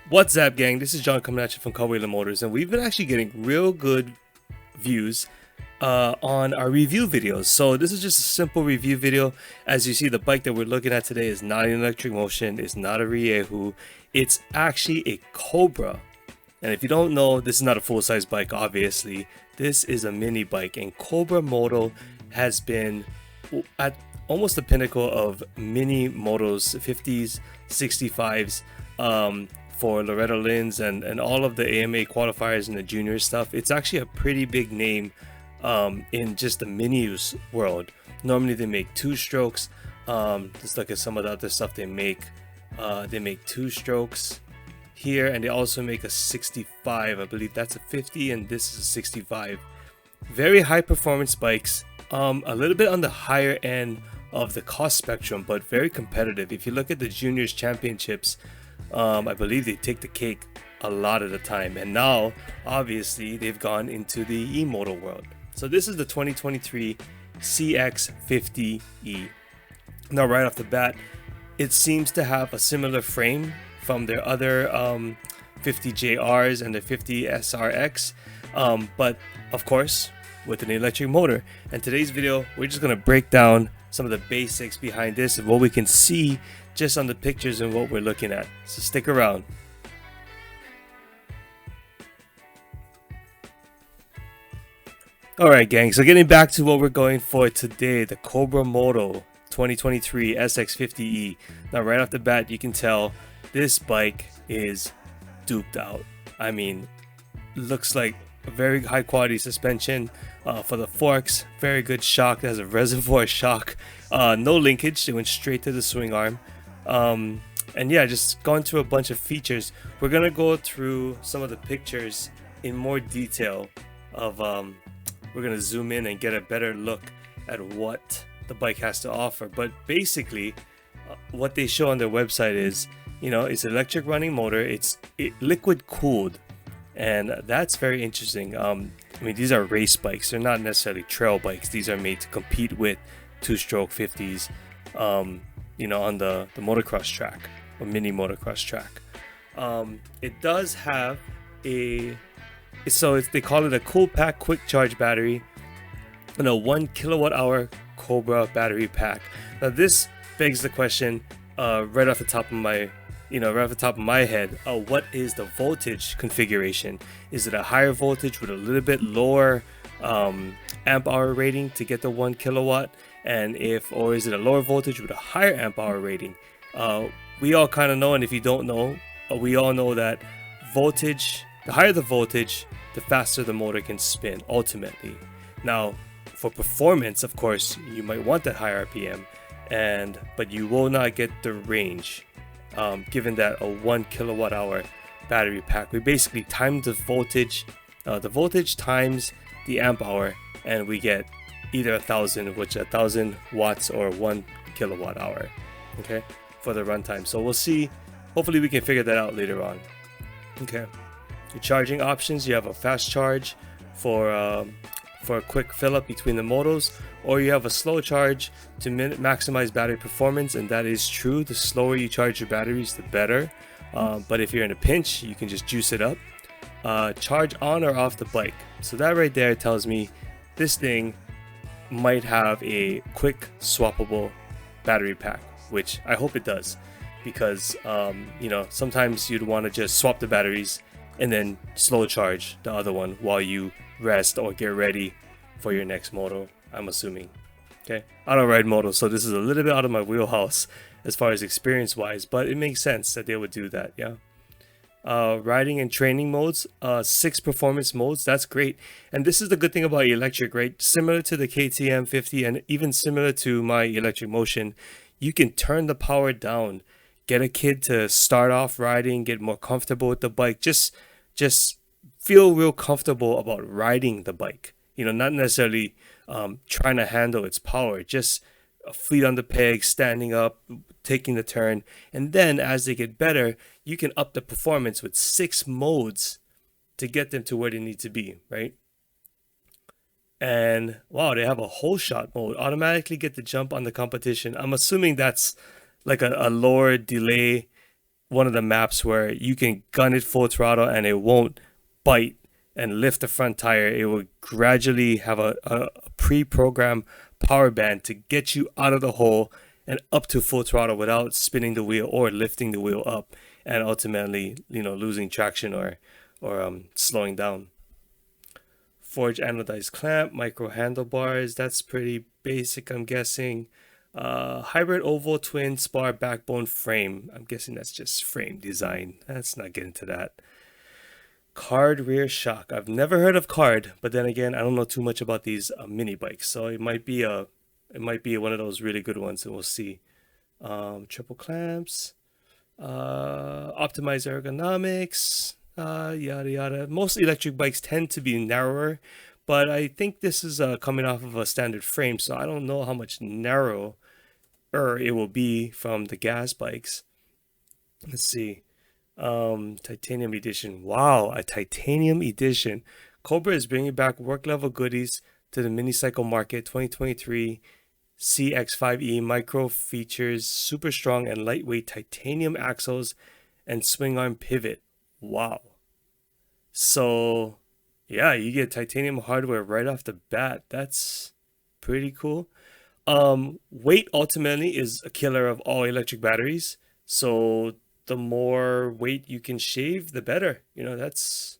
What's up, gang? This is John coming at you from Cobra Motors, and we've been actually getting real good views on our review videos. So this is just a simple review video. As you see, the bike that we're looking at today is not an electric motion, it's not a Riehu, it's actually a Cobra. And if you don't know, this is not a full-size bike, obviously. This is a mini bike, and Cobra Moto has been at almost the pinnacle of mini motos, 50s, 65s, for Loretta Lynn's and all of the AMA qualifiers and the junior stuff. It's actually a pretty big name in just the minis world. Normally they make two strokes. Just look at some of the other stuff they make. They make two strokes here, and they also make a 65. I believe that's a 50 and this is a 65. Very high performance bikes, a little bit on the higher end of the cost spectrum, but very competitive. If you look at the juniors championships, I believe they take the cake a lot of the time, and now obviously they've gone into the e-moto world. So this is the 2023 CX50E. Now right off the bat, it seems to have a similar frame from their other 50JRs and the 50SRX, but of course with an electric motor. And today's video, we're just going to break down some of the basics behind this and what we can see just on the pictures and what we're looking at. So stick around. Alright gang, so getting back to what we're going for today, the Cobra Moto 2023 SX50E. Now right off the bat, you can tell this bike is duped out. I mean, looks like a very high quality suspension for the forks, very good shock. It has a reservoir shock, no linkage, it went straight to the swing arm. And yeah, just gone through a bunch of features. We're gonna go through some of the pictures in more detail of we're gonna zoom in and get a better look at what the bike has to offer. But basically what they show on their website is, you know, it's an electric running motor, it's liquid cooled, and that's very interesting. I mean, these are race bikes, they're not necessarily trail bikes. These are made to compete with two-stroke 50s, you know, on the motocross track or mini motocross track. It does have a, they call it a cool pack quick charge battery and a 1 kilowatt hour Cobra battery pack. Now this begs the question, right off the top of my head, what is the voltage configuration? Is it a higher voltage with a little bit lower amp hour rating to get the 1 kilowatt? And or is it a lower voltage with a higher amp hour rating? We all kind of know, and if you don't know, we all know that voltage, the higher the voltage, the faster the motor can spin ultimately. Now for performance, of course, you might want that higher RPM, but you will not get the range given that a 1 kilowatt hour battery pack. We basically time the voltage times the amp hour, and we get either 1,000, which 1,000 watts, or 1 kilowatt hour, okay, for the runtime. So we'll see. Hopefully we can figure that out later on. Okay, your charging options, you have a fast charge for a quick fill up between the motos, or you have a slow charge to maximize battery performance. And that is true, the slower you charge your batteries, the better. But if you're in a pinch, you can just juice it up. Charge on or off the bike. So that right there tells me this thing might have a quick swappable battery pack, which I hope it does, because you know, sometimes you'd want to just swap the batteries and then slow charge the other one while you rest or get ready for your next moto, I'm assuming. Okay, I don't ride motos, so this is a little bit out of my wheelhouse as far as experience wise, but it makes sense that they would do that. Yeah. Riding and training modes, 6 performance modes, that's great. And this is the good thing about electric, right? Similar to the KTM 50 and even similar to my electric motion, you can turn the power down, get a kid to start off riding, get more comfortable with the bike, just feel real comfortable about riding the bike, you know, not necessarily trying to handle its power, just feet on the peg, standing up, taking the turn. And then as they get better, you can up the performance with 6 modes to get them to where they need to be, right? And wow, they have a whole shot mode, automatically get the jump on the competition. I'm assuming that's like a lower delay one of the maps where you can gun it full throttle and it won't bite and lift the front tire. It will gradually have a pre-programmed power band to get you out of the hole and up to full throttle without spinning the wheel or lifting the wheel up and ultimately, losing traction or slowing down. Forged anodized clamp, micro handlebars, that's pretty basic, I'm guessing. Hybrid oval twin spar backbone frame. I'm guessing that's just frame design. Let's not get into that. Card rear shock. I've never heard of card, but then again, I don't know too much about these mini bikes, so it might be one of those really good ones, and we'll see. Triple clamps, optimized ergonomics, yada yada. Most electric bikes tend to be narrower, but I think this is coming off of a standard frame, so I don't know how much narrower it will be from the gas bikes. Let's see. Titanium edition. Wow, a titanium edition. Cobra is bringing back work level goodies to the mini cycle market. 2023 CX5E micro features super strong and lightweight titanium axles and swing arm pivot. Wow. So yeah, you get titanium hardware right off the bat. That's pretty cool. Weight ultimately is a killer of all electric batteries. So the more weight you can shave, the better. That's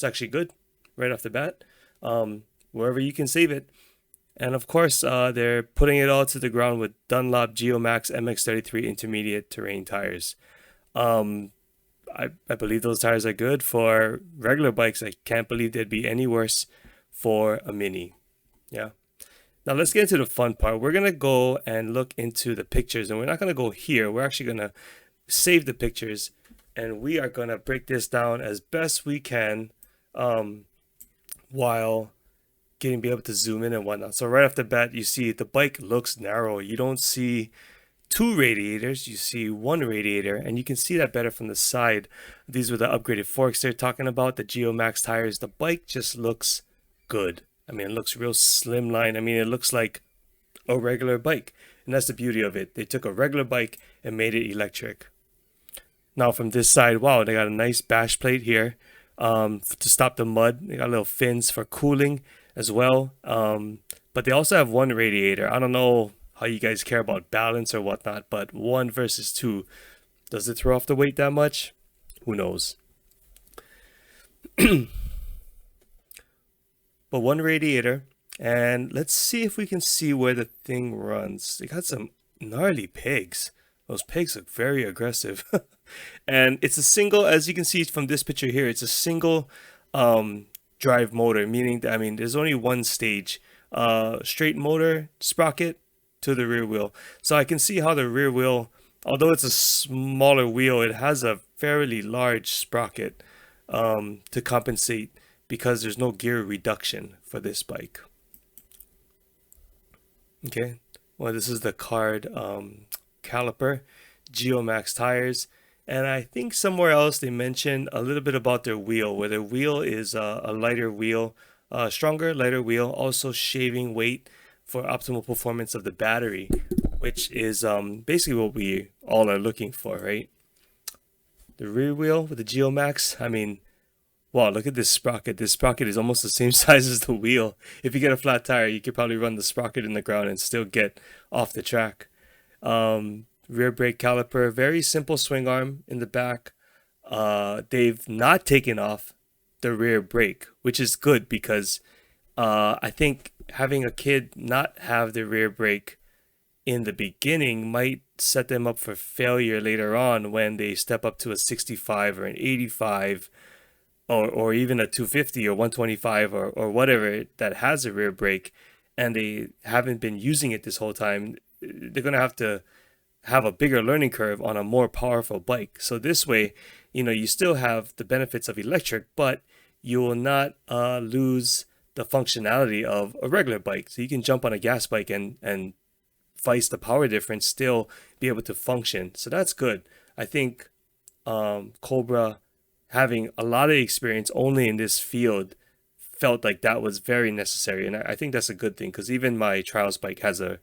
actually good right off the bat. Wherever you can save it. And of course, they're putting it all to the ground with Dunlop Geomax MX33 intermediate terrain tires. I believe those tires are good for regular bikes. I can't believe they'd be any worse for a mini. Yeah. Now let's get into the fun part. We're going to go and look into the pictures, and we're not going to go here. We're actually going to save the pictures, and we are going to break this down as best we can while be able to zoom in and whatnot. So right off the bat, you see the bike looks narrow. You don't see two radiators, you see one radiator, and you can see that better from the side. These were the upgraded forks they're talking about, the Geomax tires. The bike just looks good. I mean, it looks real slimline. I mean, it looks like a regular bike, and that's the beauty of it. They took a regular bike and made it electric. Now from this side, wow, they got a nice bash plate here to stop the mud. They got little fins for cooling as well, but they also have one radiator. I don't know how you guys care about balance or whatnot, but 1 versus 2, does it throw off the weight that much? Who knows? But one radiator, and let's see if we can see where the thing runs. They got some gnarly pegs. Those pegs look very aggressive. And it's a single, as you can see from this picture here, it's a single drive motor, meaning that, there's only one stage, straight motor sprocket to the rear wheel. So I can see how the rear wheel, although it's a smaller wheel, it has a fairly large sprocket to compensate, because there's no gear reduction for this bike. Okay, well, this is the card caliper, Geomax tires. And I think somewhere else they mentioned a little bit about their wheel, where their wheel is a lighter wheel, stronger, lighter wheel, also shaving weight for optimal performance of the battery, which is basically what we all are looking for, right? The rear wheel with the Geomax, wow, look at this sprocket. This sprocket is almost the same size as the wheel. If you get a flat tire, you could probably run the sprocket in the ground and still get off the track. Rear brake caliper, very simple swing arm in the back. They've not taken off the rear brake, which is good, because I think having a kid not have the rear brake in the beginning might set them up for failure later on when they step up to a 65 or an 85 or even a 250 or 125 or whatever that has a rear brake, and they haven't been using it this whole time. They're going to have a bigger learning curve on a more powerful bike. So this way, you still have the benefits of electric, but you will not lose the functionality of a regular bike. So you can jump on a gas bike and vice the power difference, still be able to function. So that's good. I think Cobra, having a lot of experience only in this field, felt like that was very necessary. And I think that's a good thing, because even my trials bike has a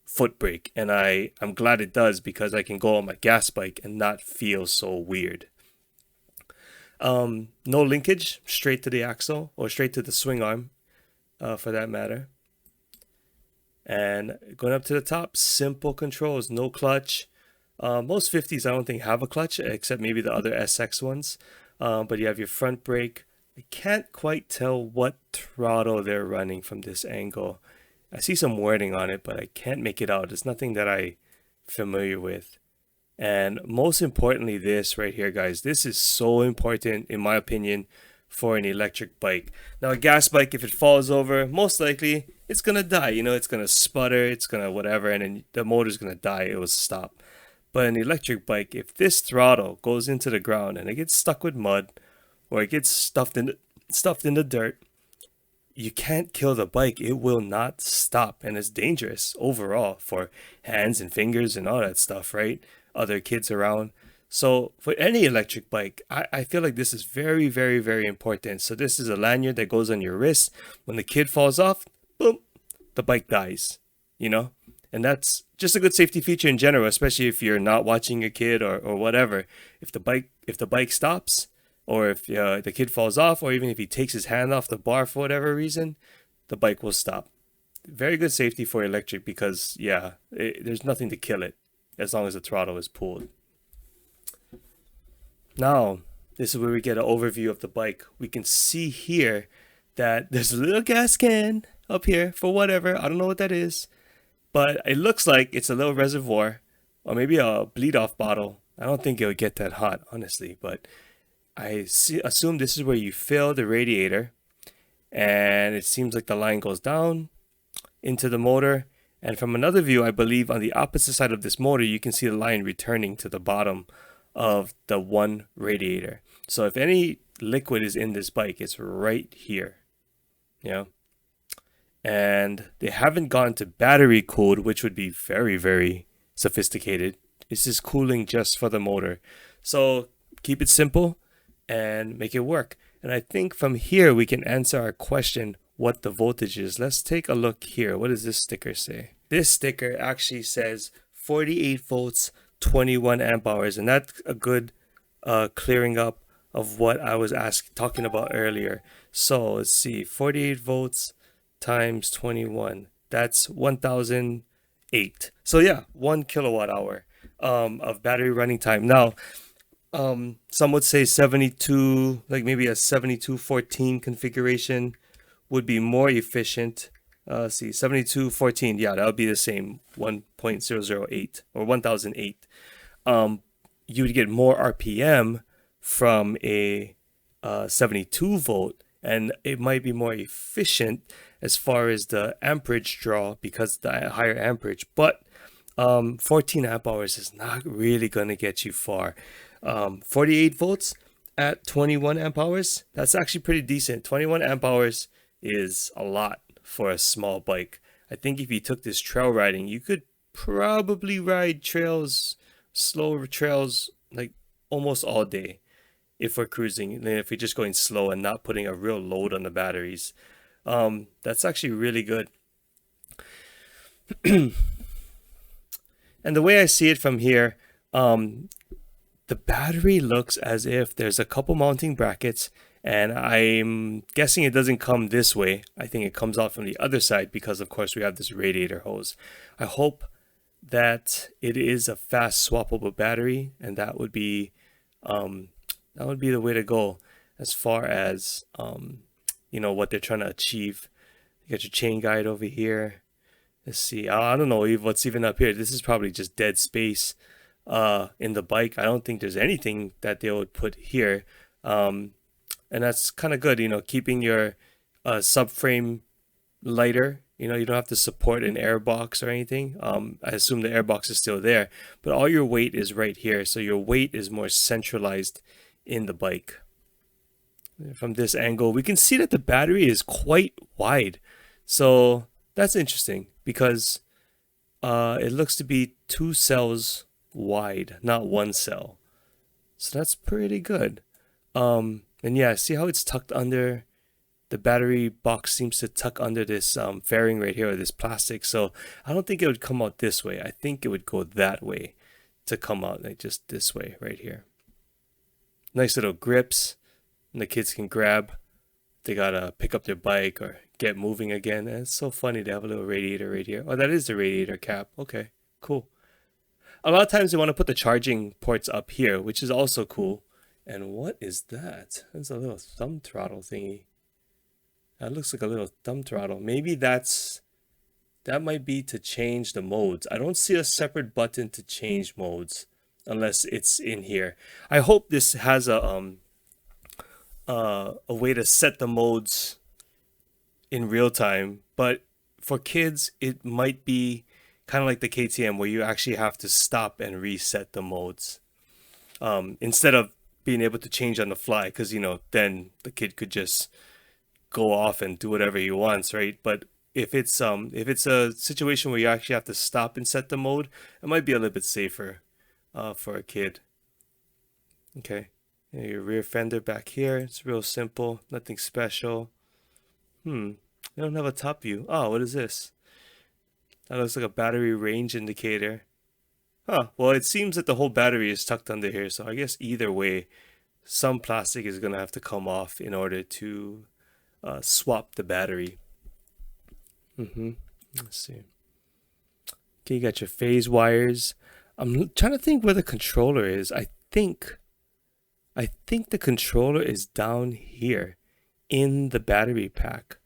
foot brake, and I'm glad it does, because I can go on my gas bike and not feel so weird. No linkage, straight to the axle, or straight to the swing arm, for that matter. And going up to the top, simple controls, no clutch. Most 50s I don't think have a clutch, except maybe the other SX ones. But you have your front brake. I can't quite tell what throttle they're running from this angle. I see some wording on it, but I can't make it out. It's nothing that I'm familiar with. And most importantly, this right here, guys, this is so important in my opinion for an electric bike. Now, a gas bike, if it falls over, most likely it's gonna die. You know, it's gonna sputter, it's gonna whatever, and then the motor's gonna die. It will stop. But an electric bike, if this throttle goes into the ground and it gets stuck with mud, or it gets stuffed in the dirt, you can't kill the bike. It will not stop, and it's dangerous overall for hands and fingers and all that stuff, right? Other kids around. So for any electric bike, I feel like this is very, very, very important. So this is a lanyard that goes on your wrist. When the kid falls off, boom, the bike dies, you know? And that's just a good safety feature in general, especially if you're not watching your kid, or whatever. If the bike stops, or if the kid falls off, or even if he takes his hand off the bar for whatever reason, the bike will stop. Very good safety for electric, because yeah, there's nothing to kill it as long as the throttle is pulled. Now, this is where we get an overview of the bike. We can see here that there's a little gas can up here for whatever. I don't know what that is, but it looks like it's a little reservoir, or maybe a bleed off bottle. I don't think it would get that hot, honestly, but assume this is where you fill the radiator, and it seems like the line goes down into the motor. And from another view, I believe on the opposite side of this motor, you can see the line returning to the bottom of the one radiator. So if any liquid is in this bike, it's right here. Yeah. And they haven't gone to battery cooled, which would be very, very sophisticated. This is cooling just for the motor. So keep it simple and make it work. And I think from here we can answer our question, what the voltage is. Let's take a look here. What does this sticker say? This sticker actually says 48 volts, 21 amp hours, and that's a good clearing up of what I was talking about earlier. So let's see, 48 volts times 21, that's 1008. So yeah, 1 kilowatt hour of battery running time. Now some would say 72, like maybe a 7214 configuration would be more efficient. See, 7214, yeah, that would be the same, 1.008 or 1008. You would get more RPM from a 72 volt, and it might be more efficient as far as the amperage draw, because the higher amperage. But 14 amp hours is not really going to get you far. 48 volts at 21 amp hours, that's actually pretty decent. 21 amp hours is a lot for a small bike. I think if you took this trail riding, you could probably ride trails, slower trails, like almost all day if we're cruising. And then if we're just going slow and not putting a real load on the batteries, that's actually really good. And the way I see it from here, the battery looks as if there's a couple mounting brackets, and I'm guessing it doesn't come this way. I think it comes out from the other side, because of course we have this radiator hose. I hope that it is a fast swappable battery, and that would be the way to go as far as you know, what they're trying to achieve. You got your chain guide over here. Let's see, I don't know what's even up here. This is probably just dead space in the bike. I don't think there's anything that they would put here. And that's kind of good, you know, keeping your subframe lighter. You know, you don't have to support an air box or anything. I assume the air box is still there, but all your weight is right here. So your weight is more centralized in the bike. From this angle, we can see that the battery is quite wide. So that's interesting, because it looks to be 2 cells wide, not 1 cell. So that's pretty good. And yeah, see how it's tucked under the battery box seems to tuck under this fairing right here, or this plastic. So I don't think it would come out this way. I think it would go that way to come out, like just this way right here. Nice little grips, and the kids can grab. They gotta pick up their bike or get moving again. And it's so funny to have a little radiator right here. Oh, that is the radiator cap. Okay, cool. A lot of times they want to put the charging ports up here, which is also cool. And what is that? That's a little thumb throttle thingy. That looks like a little thumb throttle. Maybe that might be to change the modes. I don't see a separate button to change modes unless it's in here. I hope this has a way to set the modes in real time, but for kids it might be kind of like the KTM where you actually have to stop and reset the modes instead of being able to change on the fly, because then the kid could just go off and do whatever he wants, right? But if it's a situation where you actually have to stop and set the mode, it might be a little bit safer for a kid. Okay, and your rear fender back here, it's real simple, nothing special. I don't have a top view. Oh, what is this? That looks like a battery range indicator. Huh, well, it seems that the whole battery is tucked under here, so I guess either way some plastic is gonna have to come off in order to swap the battery. Let's see. Okay, you got your phase wires. I'm trying to think where the controller is. I think the controller is down here in the battery pack,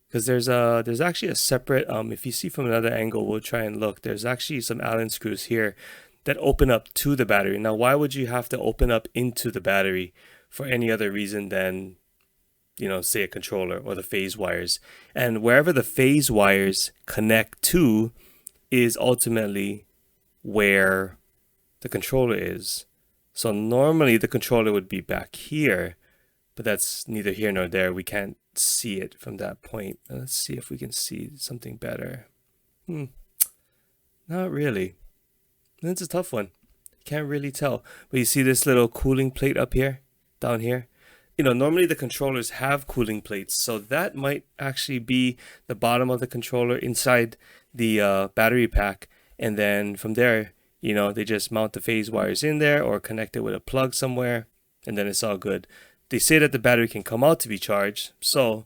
because there's actually a separate if you see from another angle, we'll try and look. There's actually some Allen screws here that open up to the battery. Now, why would you have to open up into the battery for any other reason than say a controller or the phase wires? And wherever the phase wires connect to is ultimately where the controller is. So normally the controller would be back here, but that's neither here nor there. We can't see it from that point. Let's see if we can see something better. Not really. That's a tough one. Can't really tell. But you see this little cooling plate up here, down here? Normally the controllers have cooling plates, so that might actually be the bottom of the controller inside the battery pack. And then from there, they just mount the phase wires in there or connect it with a plug somewhere, and then it's all good. They say that the battery can come out to be charged, so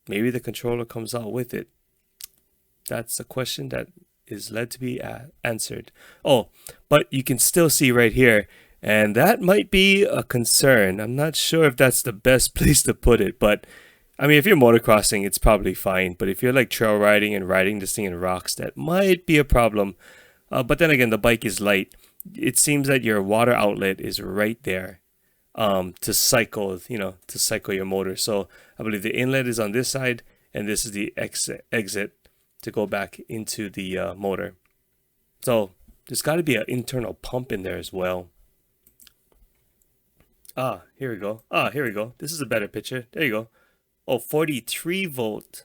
maybe the controller comes out with it. That's a question that is led to be answered. Oh, but you can still see right here, and that might be a concern. I'm not sure if that's the best place to put it, but I mean, if you're motocrossing, it's probably fine. But if you're like trail riding and riding this thing in rocks, that might be a problem. But then again, the bike is light. It seems that your water outlet is right there to cycle your motor. So I believe the inlet is on this side, and this is the exit to go back into the motor. So there's got to be an internal pump in there as well. Here we go. This is a better picture. There you go. Oh, 43 volt,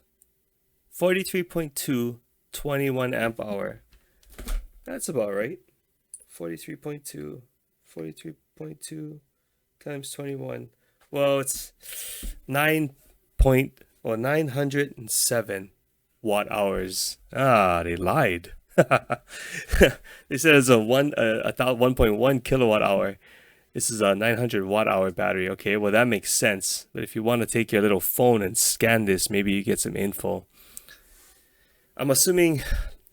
43.2, 21 amp hour. That's about right. 43.2 times 21. Well, it's 907 watt hours. They lied. They said it's a 1.1 kilowatt hour. This is a 900 watt hour battery. Okay, well that makes sense. But if you want to take your little phone and scan this, maybe you get some info. I'm assuming,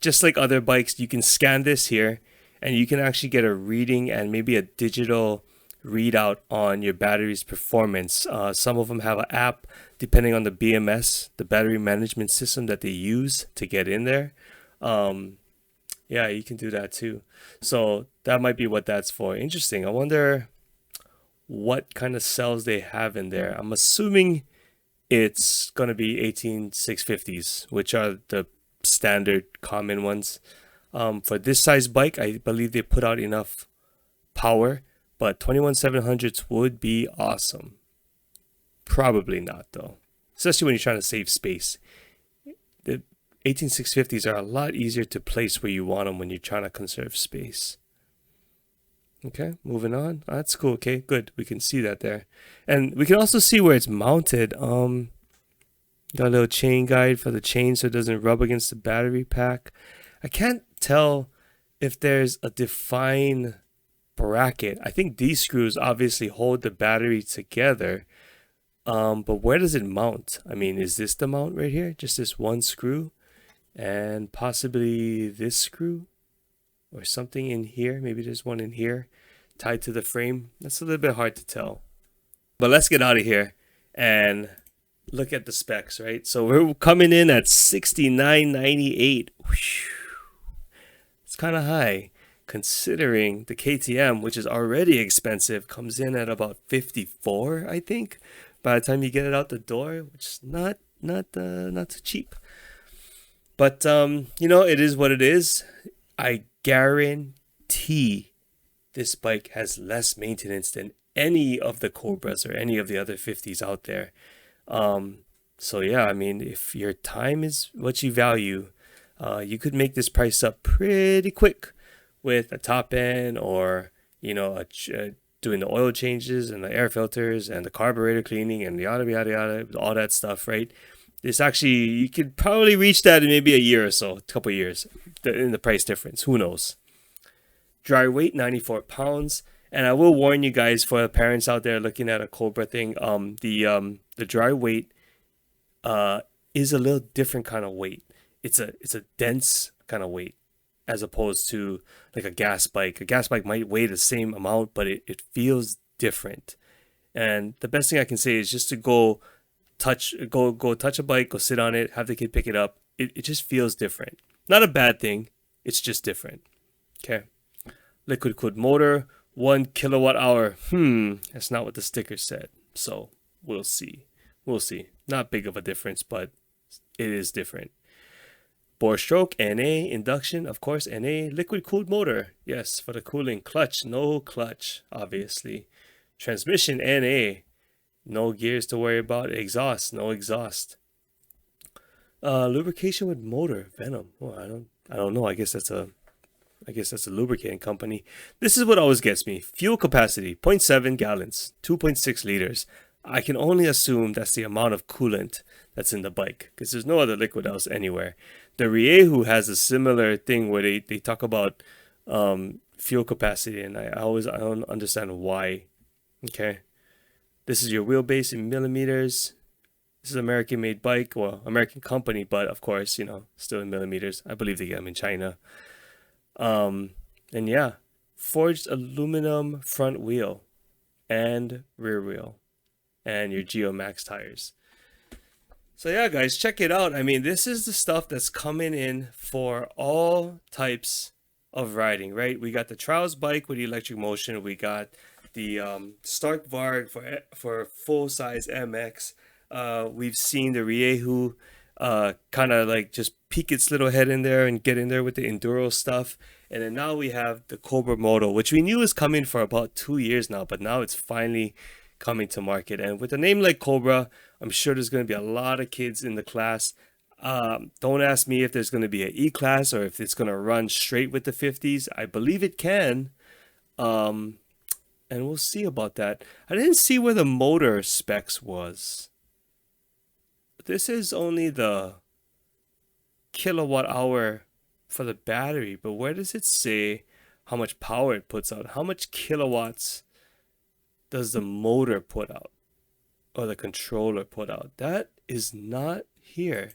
just like other bikes, you can scan this here and you can actually get a reading and maybe a digital readout on your battery's performance. Some of them have an app depending on the BMS, the battery management system that they use to get in there. Yeah, you can do that too. So that might be what that's for. Interesting. I wonder what kind of cells they have in there. I'm assuming it's going to be 18650s, which are the standard common ones. For this size bike, I believe they put out enough power, but 21700s would be awesome. Probably not though, especially when you're trying to save space. The 18650s are a lot easier to place where you want them when you're trying to conserve space. Okay, moving on. That's cool. Okay, good. We can see that there. And we can also see where it's mounted. Got a little chain guide for the chain so it doesn't rub against the battery pack. I can't tell if there's a defined bracket. I think these screws obviously hold the battery together. But where does it mount? I mean, is this the mount right here? Just this one screw? And possibly this screw? Or something in here? Maybe there's one in here tied to the frame. That's a little bit hard to tell. But let's get out of here and look at the specs, right? So we're coming in at 69.98. It's kind of high considering the KTM, which is already expensive, comes in at about 54, I think, by the time you get it out the door, which is not too cheap. But you know, it is what it is. I guarantee this bike has less maintenance than any of the Cobras or any of the other 50s out there. So yeah, I mean, if your time is what you value, you could make this price up pretty quick with a top end, or you know, doing the oil changes and the air filters and the carburetor cleaning and yada yada yada, all that stuff, right? This actually, you could probably reach that in maybe a year or so, a couple of years, in the price difference. Who knows? Dry weight 94 pounds. And I will warn you guys, for the parents out there looking at a Cobra thing, the dry weight is a little different kind of weight. It's a dense kind of weight, as opposed to like a gas bike. A gas bike might weigh the same amount, but it feels different. And the best thing I can say is just to go touch a bike, go sit on it, have the kid pick it up. It just feels different. Not a bad thing. It's just different. Okay. Liquid cooled motor, 1 kilowatt hour. That's not what the sticker said. So we'll see. We'll see. Not big of a difference, but it is different. Bore stroke, NA. Induction, of course, NA. Liquid cooled motor. Yes, for the cooling. Clutch, no clutch, obviously. Transmission, NA. No gears to worry about. Exhaust, no exhaust. Lubrication with motor, Venom. Oh, I don't know. I guess that's a lubricating company. This is what always gets me. Fuel capacity, 0.7 gallons, 2.6 liters. I can only assume that's the amount of coolant that's in the bike, because there's no other liquid else anywhere. The Riehu has a similar thing where they talk about fuel capacity, and I don't understand why. Okay. This is your wheelbase in millimeters. This is an American-made bike, well, American company, but of course, you know, still in millimeters. I believe they get them in China. And yeah, forged aluminum front wheel and rear wheel, and your Geo Max tires. So yeah, guys, check it out. I mean, this is the stuff that's coming in for all types of riding, right? We got the Trials bike with electric motion. We got the Stark Varg for full-size MX. We've seen the Riehu kind of like just peek its little head in there and get in there with the enduro stuff. And then now we have the Cobra Moto, which we knew was coming for about 2 years now, but now it's finally coming to market. And with a name like Cobra, I'm sure there's going to be a lot of kids in the class. Don't ask me if there's going to be an E-Class or if it's going to run straight with the 50s. I believe it can. And we'll see about that. I didn't see where the motor specs was. This is only the kilowatt hour for the battery, but where does it say how much power it puts out? How much kilowatts does the motor put out, or the controller put out? That is not here.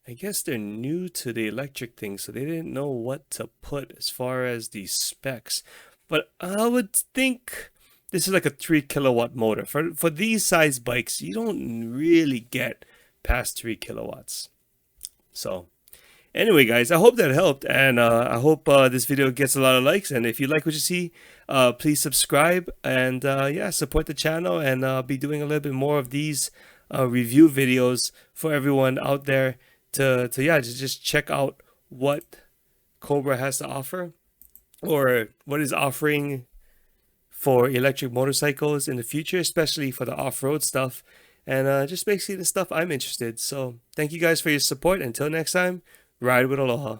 I guess they're new to the electric thing, so they didn't know what to put as far as the specs. But I would think this is like a 3 kilowatt motor. For these size bikes, you don't really get past 3 kilowatts. So anyway, guys, I hope that helped, and I hope this video gets a lot of likes. And if you like what you see, please subscribe, and yeah, support the channel. And I'll be doing a little bit more of these review videos for everyone out there to just check out what Cobra has to offer, or what is offering for electric motorcycles in the future, especially for the off-road stuff, and just basically the stuff I'm interested. So thank you guys for your support. Until next time, ride with Aloha.